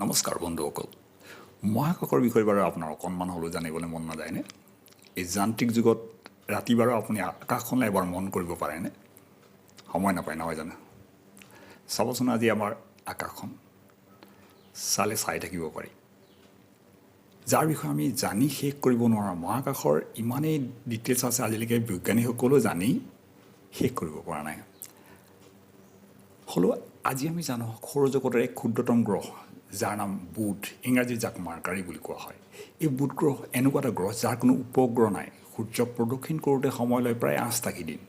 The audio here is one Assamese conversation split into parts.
নমস্কাৰ বন্ধুসকল মহাকাশৰ বিষয়ে বাৰু আপোনাৰ অকণমান হ'লেও জানিবলৈ মন নাযায়নে এই যান্ত্ৰিক যুগত ৰাতি বাৰু আপুনি আকাশখনলৈ এবাৰ মন কৰিব পাৰেনে সময় নাপায় নহয় জানো চাবচোন আজি আমাৰ আকাশখন চাই থাকিব পাৰি যাৰ বিষয়ে আমি জানি শেষ কৰিব নোৱাৰা মহাকাশৰ ইমানেই ডিটেইলছ আছে আজিলৈকে বিজ্ঞানীসকলেও জানি শেষ কৰিব পৰা নাই হ'লেও আজি আমি জানো সৌৰজগতৰ এক ক্ষুদ্ৰতম গ্ৰহ যাৰ নাম বুধ ইংৰাজীত যাক মাৰ্কাৰী বুলি কোৱা হয় এই বুধ গ্ৰহ এনেকুৱা এটা গ্ৰহ যাৰ কোনো উপগ্ৰহ নাই সূৰ্যক প্ৰদক্ষিণ কৰোঁতে সময় লয় প্ৰায় ৮টা দিন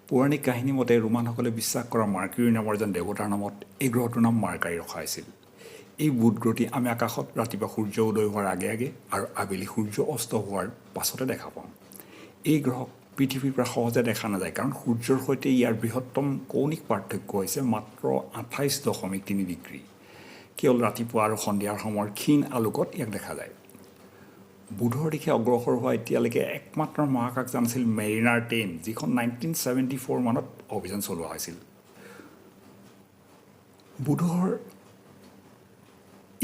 পৌৰাণিক কাহিনী মতে ৰোমানসকলে বিশ্বাস কৰা মাৰ্কুৰী নামৰ এজন দেৱতাৰ নামত এই গ্ৰহটোৰ নাম মাৰ্কাৰী ৰখা হৈছিল এই বুধ গ্ৰহটি আমি আকাশত ৰাতিপুৱা সূৰ্য উদয় হোৱাৰ আগে আগে আৰু আবেলি সূৰ্য অস্ত হোৱাৰ পাছতে দেখা পাওঁ এই গ্ৰহক পৃথিৱীৰ পৰা সহজে দেখা নাযায় কাৰণ সূৰ্যৰ সৈতে ইয়াৰ বৃহত্তম কৌণিক পাৰ্থক্য হৈছে মাত্ৰ ২৮.৩ ডিগ্ৰী কেৱল ৰাতিপুৱা আৰু সন্ধিয়াৰ সময়ৰ ক্ষীণ আলোকত ইয়াক দেখা যায় বুধৰ দিশে অগ্ৰসৰ হোৱা এতিয়ালৈকে একমাত্ৰ মহাকাশযান আছিল মেৰিনাৰ 10 যিখন 1974 মানত অভিযান চলোৱা হৈছিল বুধৰ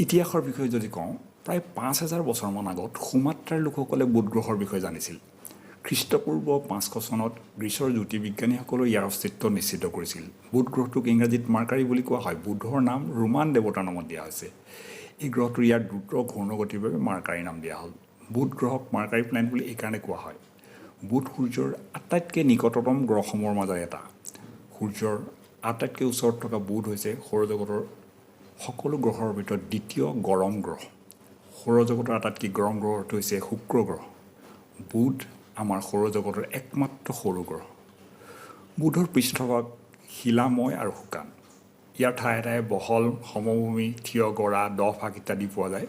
ইতিহাসৰ বিষয়ে যদি কওঁ প্ৰায় ৫,০০০ বছৰমান আগত সুমাত্ৰাৰ লোকসকলে বুধ গ্ৰহৰ বিষয়ে জানিছিল খ্ৰীষ্টপূৰ্ব ৫০০ চনত গ্ৰীচৰ জ্যোতিৰ্বিজ্ঞানীসকলে ইয়াৰ অস্তিত্ব নিশ্চিত কৰিছিল বুধ গ্ৰহটোক ইংৰাজীত মাৰ্কাৰী বুলি কোৱা হয় বুধৰ নাম ৰোমান দেৱতাৰ নামত দিয়া হৈছে এই গ্ৰহটোৰ ইয়াৰ দ্ৰুত ঘূৰ্ণগতিৰ বাবে মাৰ্কাৰী নাম দিয়া হ'ল বুধ গ্ৰহক মাৰ্কাৰী প্লেনেট বুলি এইকাৰণে কোৱা হয় বুধ সূৰ্যৰ আটাইতকৈ নিকটতম গ্ৰহসমূহৰ মাজৰ এটা সূৰ্যৰ আটাইতকৈ ওচৰত থকা বুধ হৈছে সৌৰজগতৰ সকলো গ্ৰহৰ ভিতৰত দ্বিতীয় গৰম গ্ৰহ সৌৰজগতৰ আটাইতকৈ গৰম গ্ৰহটো হৈছে শুক্ৰ গ্ৰহ বুধ আমাৰ সৌৰজগতৰ একমাত্ৰ সৰু গ্ৰহ বুধৰ পৃষ্ঠভাগ শিলাময় আৰু শুকান ইয়াৰ ঠায়ে ঠায়ে বহল সমভূমি থিয় গৰা দ ভাগ ইত্যাদি পোৱা যায়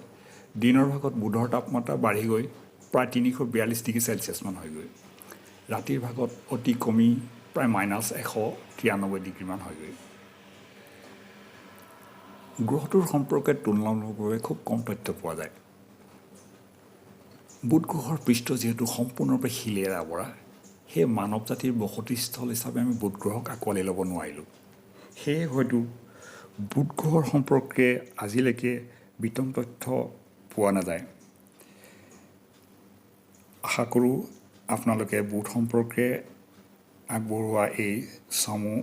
দিনৰ ভাগত বুধৰ তাপমাত্ৰা বাঢ়ি গৈ প্ৰায় ৩৪২ ডিগ্ৰী চেলছিয়াছমান হয়গৈ ৰাতিৰ ভাগত অতি কমি প্ৰায় -১৯৩ ডিগ্ৰীমান হয়গৈ গ্ৰহটোৰ সম্পৰ্কে তুলনামূলকভাৱে খুব কম তথ্য পোৱা যায় বুধ গ্ৰহৰ পৃষ্ঠ যিহেতু সম্পূৰ্ণৰূপে শিলেৰে আৱৰা সেয়ে মানৱ জাতিৰ বসতিস্থল হিচাপে আমি বুধ গ্ৰহক আঁকোৱালি ল'ব নোৱাৰিলোঁ সেয়ে হয়তো বুধ গ্ৰহৰ সম্পৰ্কে আজিলৈকে বিতং তথ্য পোৱা নাযায় আশা কৰোঁ আপোনালোকে বুধ সম্পৰ্কে আগবঢ়োৱা এই চমু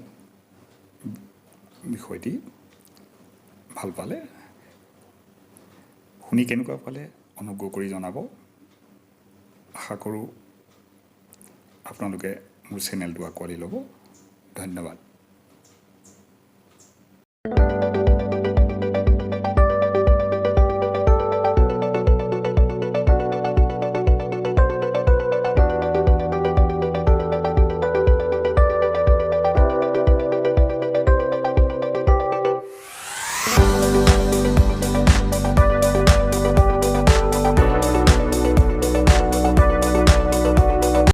বিষয়টি ভাল পালে শুনি কেনেকুৱা পালে অনুগ্ৰহ কৰি জনাব আশা কৰোঁ আপোনালোকে মোৰ চেনেলটো আঁকোৱালি ল'ব ধন্যবাদ